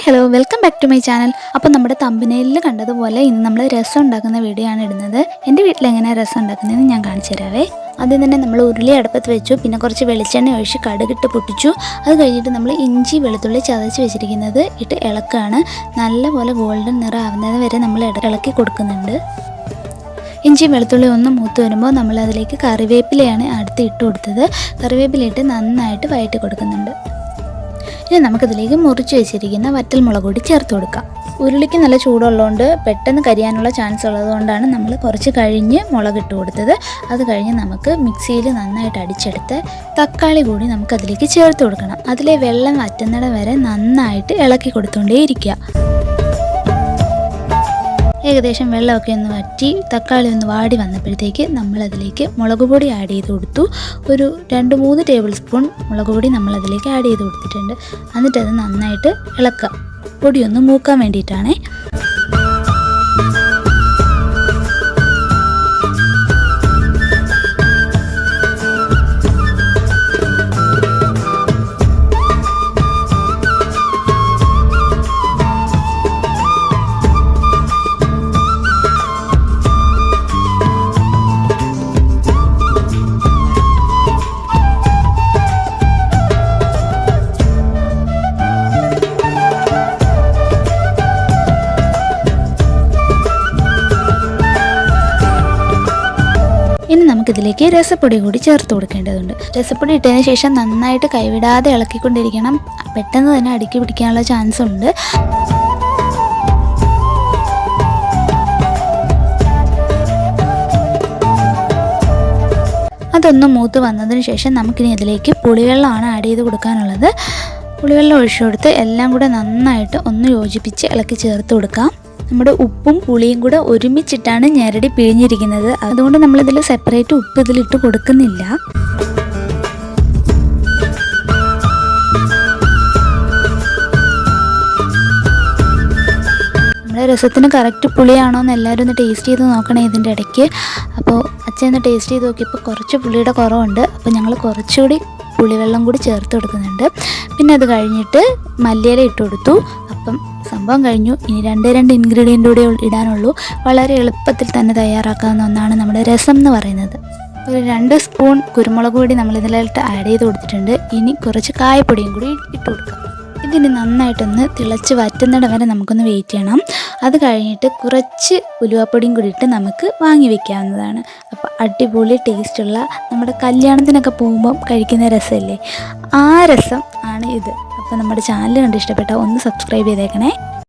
Hi hello welcome back to my channel. അപ്പോൾ നമ്മുടെ തമ്പനയിലിൽ കണ്ടതുപോലെ ഇന്ന് നമ്മൾ രസം ഉണ്ടാക്കുന്ന വീഡിയോ ആണ് ഇടുന്നത്. എൻ്റെ വീട്ടിൽ എങ്ങനെയാണ് രസം ഉണ്ടാക്കുന്നതെന്ന് ഞാൻ കാണിച്ചു തരാവേ. ആദ്യം തന്നെ നമ്മൾ ഉരുളി അടുപ്പത്ത് വെച്ചു, പിന്നെ കുറച്ച് വെളിച്ചെണ്ണ ഒഴിച്ച് കടുകിട്ട് പൊട്ടിച്ചു. അത് കഴിഞ്ഞിട്ട് നമ്മൾ ഇഞ്ചി വെളുത്തുള്ളി ചതച്ച് വെച്ചിരിക്കുന്നത് ഇട്ട് ഇളക്കാണ്. നല്ലപോലെ ഗോൾഡൻ നിറം ആവുന്നത് വരെ നമ്മൾ ഇളക്കി കൊടുക്കുന്നുണ്ട്. ഇഞ്ചി വെളുത്തുള്ളി ഒന്ന് മൂത്ത് വരുമ്പോൾ നമ്മൾ അതിലേക്ക് കറിവേപ്പിലയാണ് അടുത്ത് ഇട്ട് കൊടുത്തത്. കറിവേപ്പിലയിട്ട് നന്നായിട്ട് വഴറ്റി കൊടുക്കുന്നുണ്ട്. ഇനി നമുക്കിതിലേക്ക് മുറിച്ച് വെച്ചിരിക്കുന്ന വറ്റൽ മുളക് കൂടി ചേർത്ത് കൊടുക്കാം. ഉരുളിക്ക് നല്ല ചൂടുള്ളതുകൊണ്ട് പെട്ടെന്ന് കരിയാനുള്ള ചാൻസ് ഉള്ളതുകൊണ്ടാണ് നമ്മൾ കുറച്ച് കഴിഞ്ഞ് മുളക് ഇട്ട് കൊടുത്തത്. അത് കഴിഞ്ഞ് നമുക്ക് മിക്സിയിൽ നന്നായിട്ട് അടിച്ചെടുത്ത് തക്കാളി കൂടി നമുക്കതിലേക്ക് ചേർത്ത് കൊടുക്കണം. അതിലെ വെള്ളം വറ്റുന്നിടം വരെ നന്നായിട്ട് ഇളക്കി കൊടുത്തുകൊണ്ടേയിരിക്കുക. ഏകദേശം വെള്ളമൊക്കെ ഒന്ന് വറ്റി തക്കാളി ഒന്ന് വാടി വന്നപ്പോഴത്തേക്ക് നമ്മളതിലേക്ക് മുളക് പൊടി ആഡ് ചെയ്ത് കൊടുത്തു. ഒരു 2-3 ടേബിൾ സ്പൂൺ മുളക് പൊടി നമ്മളതിലേക്ക് ആഡ് ചെയ്ത് കൊടുത്തിട്ടുണ്ട്. എന്നിട്ടത് നന്നായിട്ട് ഇളക്കുക. പൊടിയൊന്ന് മൂക്കാൻ വേണ്ടിയിട്ടാണേ. ഇനി നമുക്കിതിലേക്ക് രസപ്പൊടി കൂടി ചേർത്ത് കൊടുക്കേണ്ടതുണ്ട്. രസപ്പൊടി ഇട്ടതിന് ശേഷം നന്നായിട്ട് കൈവിടാതെ ഇളക്കിക്കൊണ്ടിരിക്കണം. പെട്ടെന്ന് തന്നെ അടുക്കി പിടിക്കാനുള്ള ചാൻസ് ഉണ്ട്. അതൊന്ന് മൂത്ത് വന്നതിന് ശേഷം നമുക്കിനി ഇതിലേക്ക് പുളിവെള്ളമാണ് ആഡ് ചെയ്ത് കൊടുക്കാനുള്ളത്. പുളിവെള്ളം ഒഴിച്ചു കൊടുത്ത് എല്ലാം കൂടെ നന്നായിട്ട് ഒന്ന് യോജിപ്പിച്ച് ഇളക്കി ചേർത്ത് കൊടുക്കാം. നമ്മുടെ ഉപ്പും പുളിയും കൂടെ ഒരുമിച്ചിട്ടാണ് ഞെരടി പിഴിഞ്ഞിരിക്കുന്നത്. അതുകൊണ്ട് നമ്മളിതിൽ സെപ്പറേറ്റ് ഉപ്പ് ഇതിലിട്ട് കൊടുക്കുന്നില്ല. നമ്മുടെ രസത്തിന് കറക്റ്റ് പുളിയാണോ എന്ന് എല്ലാവരും ഒന്ന് ടേസ്റ്റ് ചെയ്ത് നോക്കണേ ഇതിൻ്റെ ഇടയ്ക്ക്. അപ്പോൾ അച്ഛൻ ഒന്ന് ടേസ്റ്റ് ചെയ്ത് നോക്കിയപ്പോൾ കുറച്ച് പുളിയുടെ കുറവുണ്ട്. അപ്പോൾ ഞങ്ങൾ കുറച്ചുകൂടി പുളിവെള്ളം കൂടി ചേർത്ത് കൊടുക്കുന്നുണ്ട്. പിന്നെ അത് കഴിഞ്ഞിട്ട് മല്ലിയില ഇട്ട് കൊടുത്തു. അപ്പം സംഭവം കഴിഞ്ഞു. ഇനി രണ്ട് ഇൻഗ്രീഡിയൻ്റ് കൂടെ ഇടാനുള്ളൂ. വളരെ എളുപ്പത്തിൽ തന്നെ തയ്യാറാക്കാവുന്ന ഒന്നാണ് നമ്മുടെ രസം എന്ന് പറയുന്നത്. ഒരു 2 സ്പൂൺ കുരുമുളക് പൊടി നമ്മളിതിലായിട്ട് ആഡ് ചെയ്ത് കൊടുത്തിട്ടുണ്ട്. ഇനി കുറച്ച് കായപ്പൊടിയും കൂടി ഇട്ട് കൊടുക്കാം. ഇതിന് നന്നായിട്ടൊന്ന് തിളച്ച് വറ്റുന്നിടം വരെ നമുക്കൊന്ന് വെയിറ്റ് ചെയ്യണം. അത് കഴിഞ്ഞിട്ട് കുറച്ച് ഉലുവാപ്പൊടിയും കൂടി ഇട്ട് നമുക്ക് വാങ്ങി വെക്കാവുന്നതാണ്. അപ്പോൾ അടിപൊളി ടേസ്റ്റുള്ള നമ്മുടെ കല്യാണത്തിനൊക്കെ പോകുമ്പം കഴിക്കുന്ന രസമല്ലേ, ആ രസം ആണ് ഇത്. അപ്പോൾ നമ്മുടെ ചാനൽ കണ്ട് ഇഷ്ടപ്പെട്ടാൽ ഒന്ന് സബ്സ്ക്രൈബ് ചെയ്തേക്കണേ.